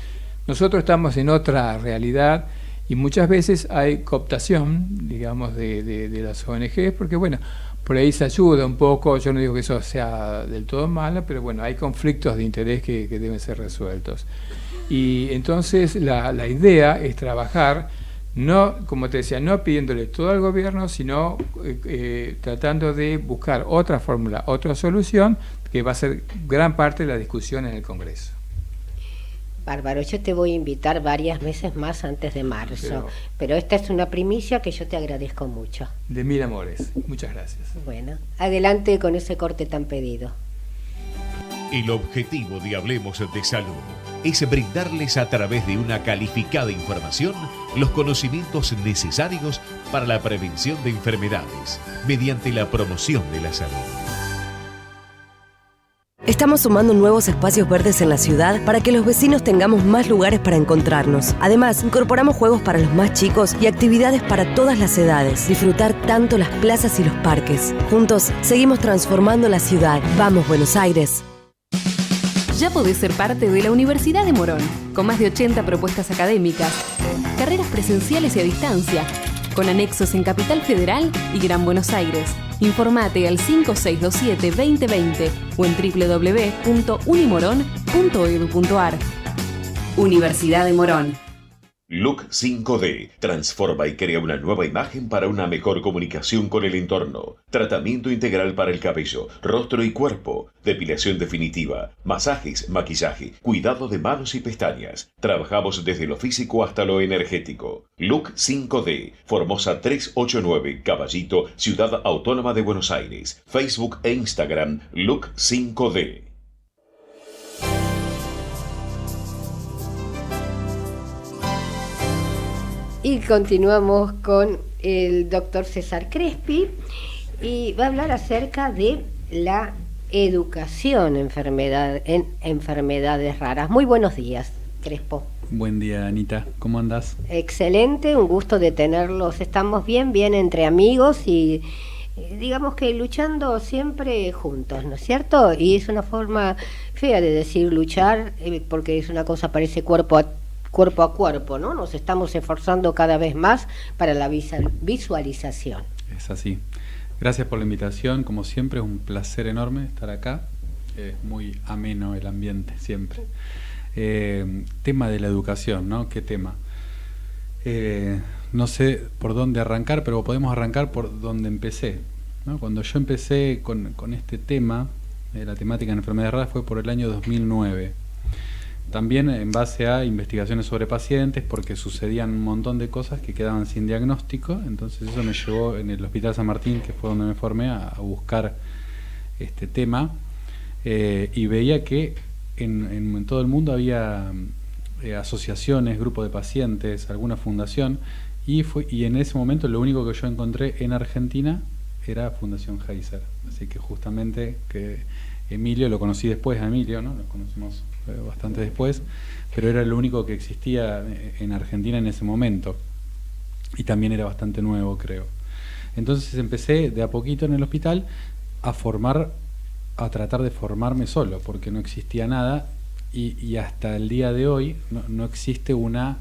Nosotros estamos en otra realidad y muchas veces hay cooptación, digamos, de las ONGs, porque bueno, por ahí se ayuda un poco. Yo no digo que eso sea del todo malo, pero bueno, hay conflictos de interés que deben ser resueltos. Y entonces la idea es trabajar, no, como te decía, no pidiéndole todo al gobierno, sino tratando de buscar otra fórmula, otra solución, que va a ser gran parte de la discusión en el Congreso. Bárbaro, yo te voy a invitar varias veces más antes de marzo, pero esta es una primicia que yo te agradezco mucho. De mil amores, muchas gracias. Bueno, adelante con ese corte tan pedido. El objetivo de Hablemos de Salud es brindarles a través de una calificada información los conocimientos necesarios para la prevención de enfermedades mediante la promoción de la salud. Estamos sumando nuevos espacios verdes en la ciudad para que los vecinos tengamos más lugares para encontrarnos. Además, incorporamos juegos para los más chicos y actividades para todas las edades. Disfrutar tanto las plazas y los parques. Juntos, seguimos transformando la ciudad. ¡Vamos, Buenos Aires! Ya podés ser parte de la Universidad de Morón, con más de 80 propuestas académicas, carreras presenciales y a distancia, con anexos en Capital Federal y Gran Buenos Aires. Informate al 5627-2020 o en www.unimorón.edu.ar. Universidad de Morón. Look 5D transforma y crea una nueva imagen para una mejor comunicación con el entorno. Tratamiento integral para el cabello, rostro y cuerpo, depilación definitiva, masajes, maquillaje, cuidado de manos y pestañas. Trabajamos desde lo físico hasta lo energético. Look 5D, Formosa 389, Caballito, Ciudad Autónoma de Buenos Aires. Facebook e Instagram, Look 5D. Y continuamos con el doctor César Crespi y va a hablar acerca de la educación en enfermedades raras. Muy buenos días, Crespo. Buen día, Anita. ¿Cómo andás? Excelente, un gusto de tenerlos. Estamos bien entre amigos y digamos que luchando siempre juntos, ¿no es cierto? Y es una forma fea de decir luchar, porque es una cosa, parece cuerpo a cuerpo, ¿no? Nos estamos esforzando cada vez más para la visualización. Es así. Gracias por la invitación. Como siempre, es un placer enorme estar acá. Es muy ameno el ambiente, siempre. Tema de la educación, ¿no? ¿Qué tema? No sé por dónde arrancar, pero podemos arrancar por donde empecé, ¿no? Cuando yo empecé con este tema, la temática en enfermedades raras, fue por el año 2009. También en base a investigaciones sobre pacientes, porque sucedían un montón de cosas que quedaban sin diagnóstico. Entonces eso me llevó en el Hospital San Martín, que fue donde me formé, a buscar este tema, y veía que en todo el mundo había asociaciones, grupos de pacientes, alguna fundación, y en ese momento lo único que yo encontré en Argentina era Fundación Heiser. Así que justamente que Emilio, lo conocí después a Emilio, ¿no? Nos conocimos bastante después, pero era lo único que existía en Argentina en ese momento, y también era bastante nuevo, creo. Entonces empecé de a poquito en el hospital a tratar de formarme solo, porque no existía nada, y hasta el día de hoy no existe una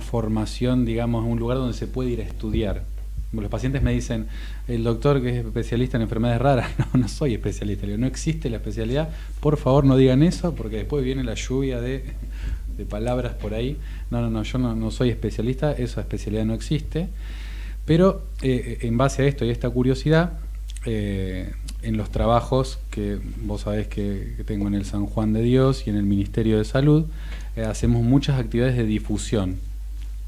formación, digamos, un lugar donde se puede ir a estudiar. Los pacientes me dicen, el doctor que es especialista en enfermedades raras. No soy especialista. No existe la especialidad. Por favor, no digan eso, porque después viene la lluvia de palabras por ahí. Yo no soy especialista. Esa especialidad no existe. Pero en base a esto y a esta curiosidad, en los trabajos que vos sabés que tengo en el San Juan de Dios y en el Ministerio de Salud, hacemos muchas actividades de difusión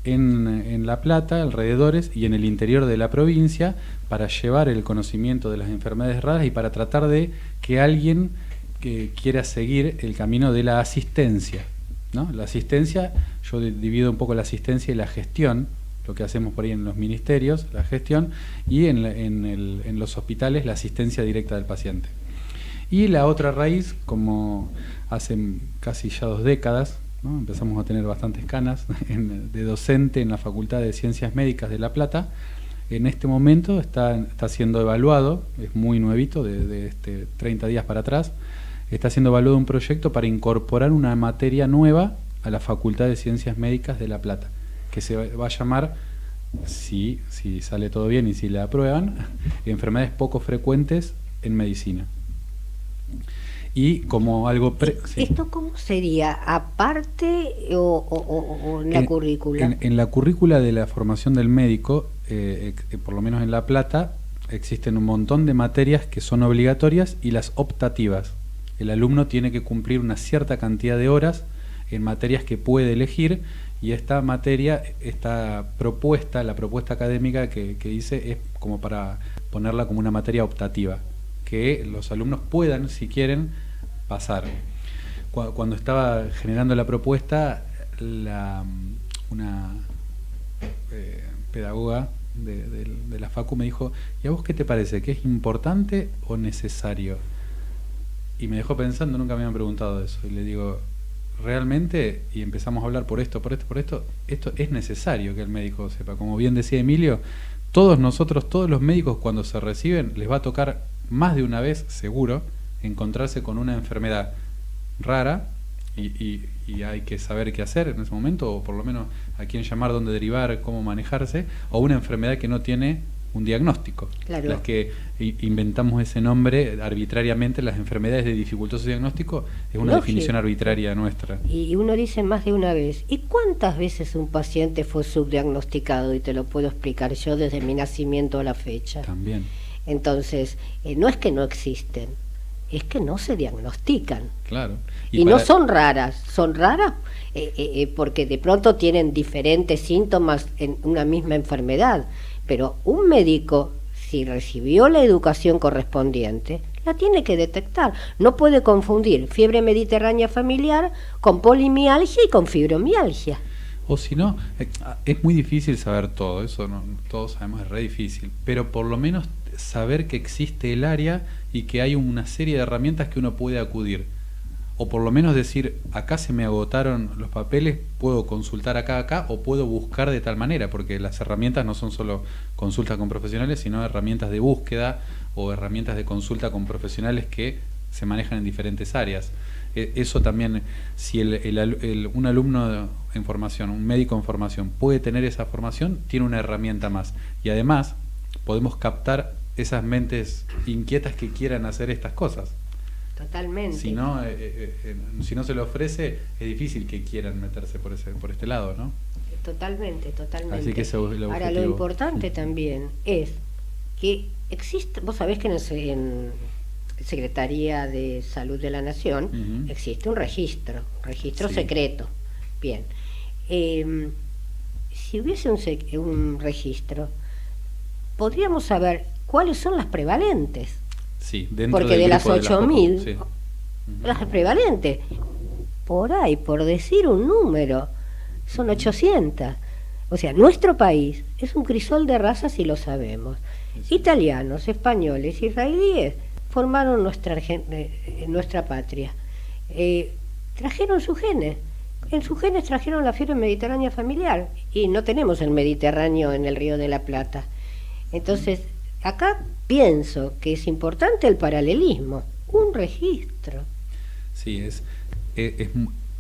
en La Plata, alrededores y en el interior de la provincia, para llevar el conocimiento de las enfermedades raras y para tratar de que alguien que quiera seguir el camino de la asistencia, ¿no? La asistencia, yo divido un poco la asistencia y la gestión, lo que hacemos por ahí en los ministerios, la gestión, y en los hospitales la asistencia directa del paciente. Y la otra raíz, como hace casi ya 2 décadas, ¿no? Empezamos a tener bastantes canas de docente en la Facultad de Ciencias Médicas de La Plata. En este momento está siendo evaluado, es muy nuevito, de 30 días para atrás, está siendo evaluado un proyecto para incorporar una materia nueva a la Facultad de Ciencias Médicas de La Plata, que se va a llamar, si sale todo bien y si la aprueban, enfermedades poco frecuentes en medicina. Y como algo... ¿Esto cómo sería? ¿Aparte o en la currícula? En la currícula de la formación del médico, por lo menos en La Plata, existen un montón de materias que son obligatorias y las optativas. El alumno tiene que cumplir una cierta cantidad de horas en materias que puede elegir, y esta materia, esta propuesta, la propuesta académica que hice, es como para ponerla como una materia optativa, que los alumnos puedan, si quieren, pasar. Cuando estaba generando la propuesta, una pedagoga de la Facu me dijo: ¿y a vos qué te parece? ¿Que es importante o necesario? Y me dejó pensando, nunca me habían preguntado eso, y le digo, realmente, y empezamos a hablar por esto es necesario que el médico sepa. Como bien decía Emilio, todos los médicos, cuando se reciben, les va a tocar más de una vez, seguro, encontrarse con una enfermedad rara, y hay que saber qué hacer en ese momento, o por lo menos a quién llamar, dónde derivar, cómo manejarse, o una enfermedad que no tiene un diagnóstico. Claro. Las que inventamos ese nombre arbitrariamente, las enfermedades de dificultoso diagnóstico, es una definición arbitraria nuestra. Y uno dice más de una vez. ¿Y cuántas veces un paciente fue subdiagnosticado? Y te lo puedo explicar yo desde mi nacimiento a la fecha. También. Entonces, no es que no existen, es que no se diagnostican. Claro. Y no son raras porque de pronto tienen diferentes síntomas en una misma enfermedad. Pero un médico, si recibió la educación correspondiente, la tiene que detectar. No puede confundir fiebre mediterránea familiar con polimialgia y con fibromialgia. O si no, es muy difícil saber todo, eso todos sabemos, es re difícil, pero por lo menos saber que existe el área y que hay una serie de herramientas que uno puede acudir. O por lo menos decir, acá se me agotaron los papeles, puedo consultar acá, o puedo buscar de tal manera, porque las herramientas no son solo consultas con profesionales, sino herramientas de búsqueda o herramientas de consulta con profesionales que se manejan en diferentes áreas. Eso también, si un alumno en formación, un médico en formación, puede tener esa formación, tiene una herramienta más. Y además, podemos captar esas mentes inquietas que quieran hacer estas cosas. Totalmente. Si no se le ofrece, es difícil que quieran meterse por este lado, ¿no? Totalmente. Así que ese es el objetivo. Ahora, lo importante también es que existe, vos sabés que en Secretaría de Salud de la Nación existe un registro Sí. secreto. Bien. Si hubiese un registro, podríamos saber cuáles son las prevalentes. Sí, dentro porque del de las grupo 8.000, sí. las prevalentes, por ahí, por decir un número, son 800. O sea, nuestro país es un crisol de razas y lo sabemos. Sí. Italianos, españoles, israelíes formaron nuestra patria. Trajeron sus genes. En sus genes trajeron la fiebre mediterránea familiar. Y no tenemos el Mediterráneo en el Río de la Plata. Entonces, acá pienso que es importante el paralelismo, un registro. Sí,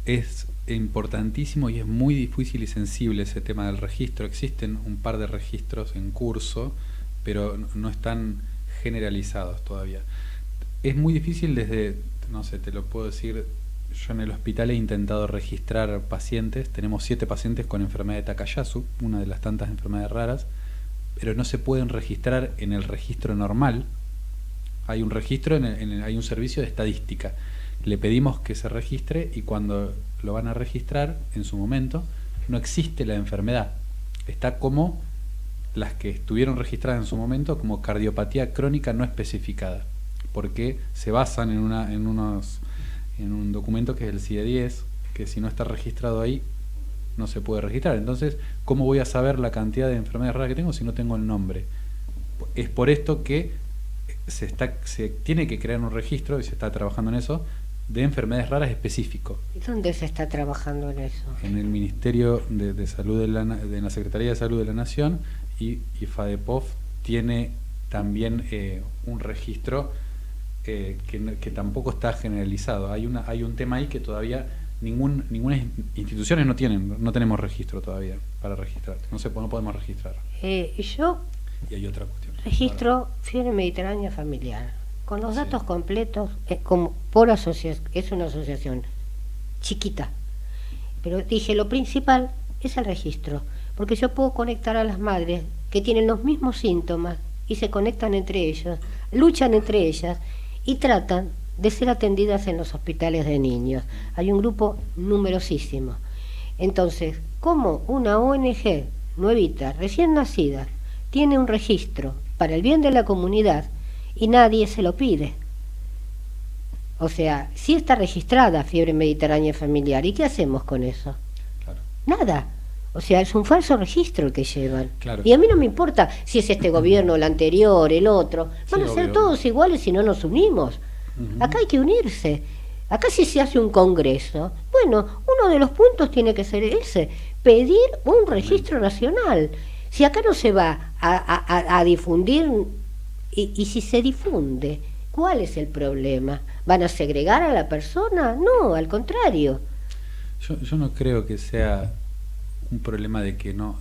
es importantísimo y es muy difícil y sensible ese tema del registro. Existen un par de registros en curso, pero no están generalizados todavía. Es muy difícil desde, no sé, te lo puedo decir, yo en el hospital he intentado registrar pacientes, tenemos 7 pacientes con enfermedad de Takayasu, una de las tantas enfermedades raras, pero no se pueden registrar en el registro normal, Hay un registro, hay un servicio de estadística. Le pedimos que se registre y cuando lo van a registrar, en su momento, no existe la enfermedad. Está como las que estuvieron registradas en su momento como cardiopatía crónica no especificada, porque se basan en un documento que es el CIE-10, que si no está registrado ahí, no se puede registrar. Entonces, ¿cómo voy a saber la cantidad de enfermedades raras que tengo si no tengo el nombre? Es por esto que se tiene que crear un registro, y se está trabajando en eso, de enfermedades raras específico. ¿Y dónde se está trabajando en eso? En el Ministerio de Salud de la Secretaría de Salud de la Nación, y FADEPOF tiene también un registro que tampoco está generalizado. Hay un tema ahí que todavía ninguna instituciones no tenemos registro todavía para registrar. No podemos registrar. Yo y hay otra cuestión. Registro Fiebre Mediterránea Familiar con los datos completos, es una asociación chiquita, pero dije, lo principal es el registro, porque yo puedo conectar a las madres que tienen los mismos síntomas y se conectan entre ellos, luchan entre ellas y tratan de ser atendidas en los hospitales de niños. Hay un grupo numerosísimo. Entonces, ¿cómo una ONG nuevita, recién nacida, tiene un registro para el bien de la comunidad y nadie se lo pide? O sea, sí está registrada Fiebre Mediterránea Familiar. ¿Y qué hacemos con eso? Claro. Nada. O sea, es un falso registro el que llevan. Claro. Y a mí no me importa si es este gobierno, el anterior, el otro. Van a ser todos iguales si no nos unimos. Acá hay que unirse. Acá si se hace un congreso, bueno, uno de los puntos tiene que ser ese, pedir un registro nacional. Si acá no se va a difundir, y si se difunde, ¿cuál es el problema? ¿Van a segregar a la persona? No, al contrario. Yo no creo que sea un problema de que no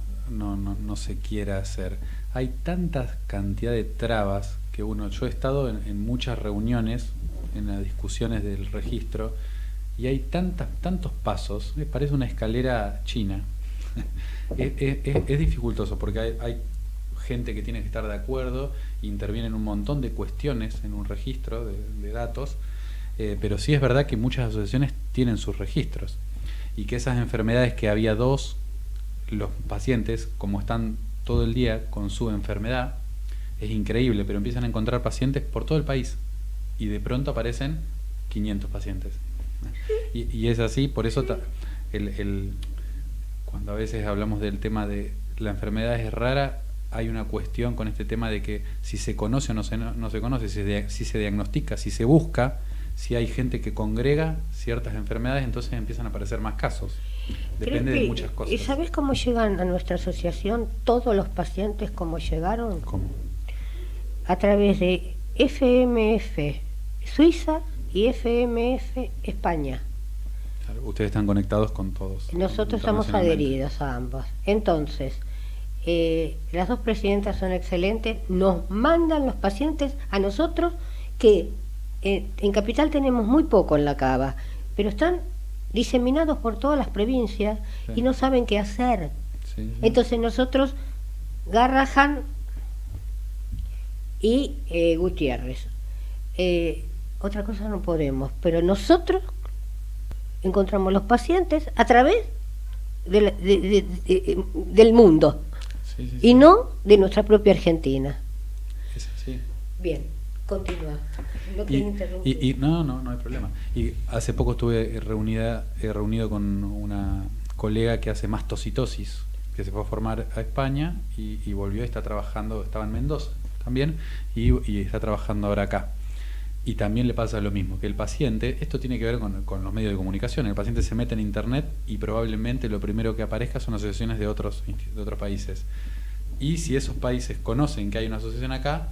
se quiera hacer. Hay tanta cantidad de trabas que yo he estado en muchas reuniones, en las discusiones del registro, y hay tantos pasos, parece una escalera china. Es dificultoso porque hay gente que tiene que estar de acuerdo, intervienen un montón de cuestiones en un registro de datos, pero sí es verdad que muchas asociaciones tienen sus registros y que esas enfermedades que había los pacientes, como están todo el día con su enfermedad, es increíble, pero empiezan a encontrar pacientes por todo el país y de pronto aparecen 500 pacientes. Y es así, por eso cuando a veces hablamos del tema de la enfermedad es rara, hay una cuestión con este tema de que si se conoce o no se conoce, si se diagnostica, si se busca, si hay gente que congrega ciertas enfermedades, entonces empiezan a aparecer más casos. Depende de muchas cosas. ¿Y sabes cómo llegan a nuestra asociación todos los pacientes? ¿Cómo llegaron? ¿Cómo? A través de FMF Suiza y FMF España. Claro, ustedes están conectados con todos. Nosotros estamos adheridos a ambos. Entonces, las dos presidentas son excelentes, nos mandan los pacientes a nosotros, que en Capital tenemos muy poco en la cava, pero están diseminados por todas las provincias, sí, y no saben qué hacer. Sí, sí. Entonces nosotros, Garrahan y Gutiérrez, otra cosa no podemos, pero nosotros encontramos los pacientes a través del mundo, sí, sí, y sí, no de nuestra propia Argentina. Es así. Bien, continúa. No hay problema. Y hace poco estuve reunido con una colega que hace mastocitosis, que se fue a formar a España y volvió, estaba en Mendoza también, y está trabajando ahora acá. Y también le pasa lo mismo, que el paciente, esto tiene que ver con los medios de comunicación, el paciente se mete en internet y probablemente lo primero que aparezca son asociaciones de otros países. Y si esos países conocen que hay una asociación acá,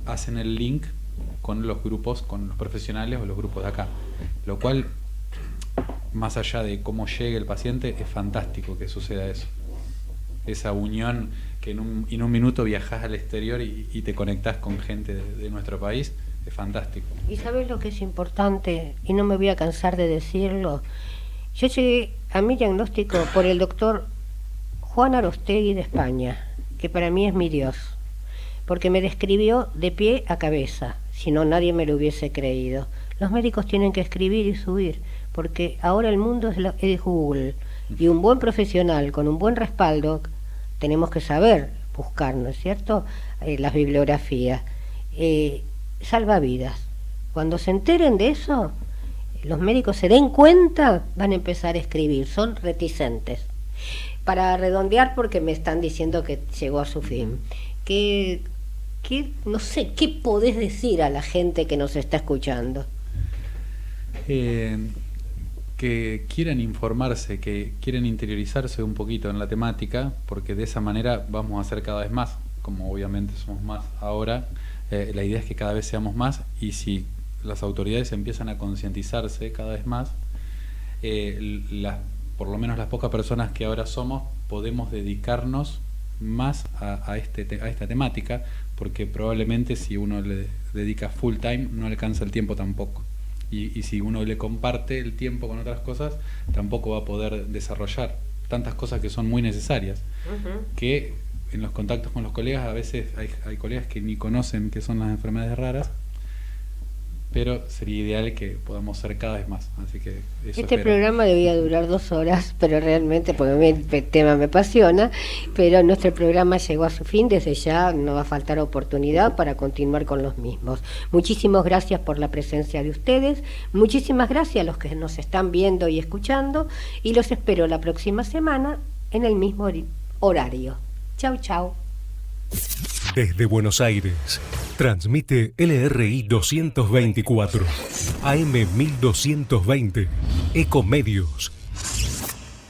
hacen el link con los grupos, con los profesionales o los grupos de acá. Lo cual, más allá de cómo llegue el paciente, es fantástico que suceda eso. Esa unión que en un minuto viajás al exterior y te conectás con gente de nuestro país, es fantástico. ¿Y sabes lo que es importante? Y no me voy a cansar de decirlo. Yo llegué a mi diagnóstico por el doctor Juan Arostegui de España, que para mí es mi Dios, porque me describió de pie a cabeza, si no nadie me lo hubiese creído. Los médicos tienen que escribir y subir, porque ahora el mundo es Google, y un buen profesional con un buen respaldo, tenemos que saber buscar, ¿no es cierto?, las bibliografías. Salva vidas. Cuando se enteren de eso, los médicos se den cuenta, van a empezar a escribir, son reticentes. Para redondear, porque me están diciendo que llegó a su fin, no sé, ¿qué podés decir a la gente que nos está escuchando? Que quieran informarse, que quieren interiorizarse un poquito en la temática, porque de esa manera vamos a ser cada vez más, como obviamente somos más ahora. La idea es que cada vez seamos más, y si las autoridades empiezan a concientizarse cada vez más, por lo menos las pocas personas que ahora somos, podemos dedicarnos más a esta temática, porque probablemente si uno le dedica full time no alcanza el tiempo tampoco, y si uno le comparte el tiempo con otras cosas, tampoco va a poder desarrollar tantas cosas que son muy necesarias, que en los contactos con los colegas a veces hay colegas que ni conocen qué son las enfermedades raras, pero sería ideal que podamos ser cada vez más. Así que eso este programa debía durar 2 horas, pero realmente, porque a mí el tema me apasiona, pero nuestro programa llegó a su fin. Desde ya no va a faltar oportunidad para continuar con los mismos. Muchísimas gracias por la presencia de ustedes, muchísimas gracias a los que nos están viendo y escuchando, y los espero la próxima semana en el mismo horario. Chau, chau. Desde Buenos Aires, transmite LRI 224, AM 1220, Ecomedios.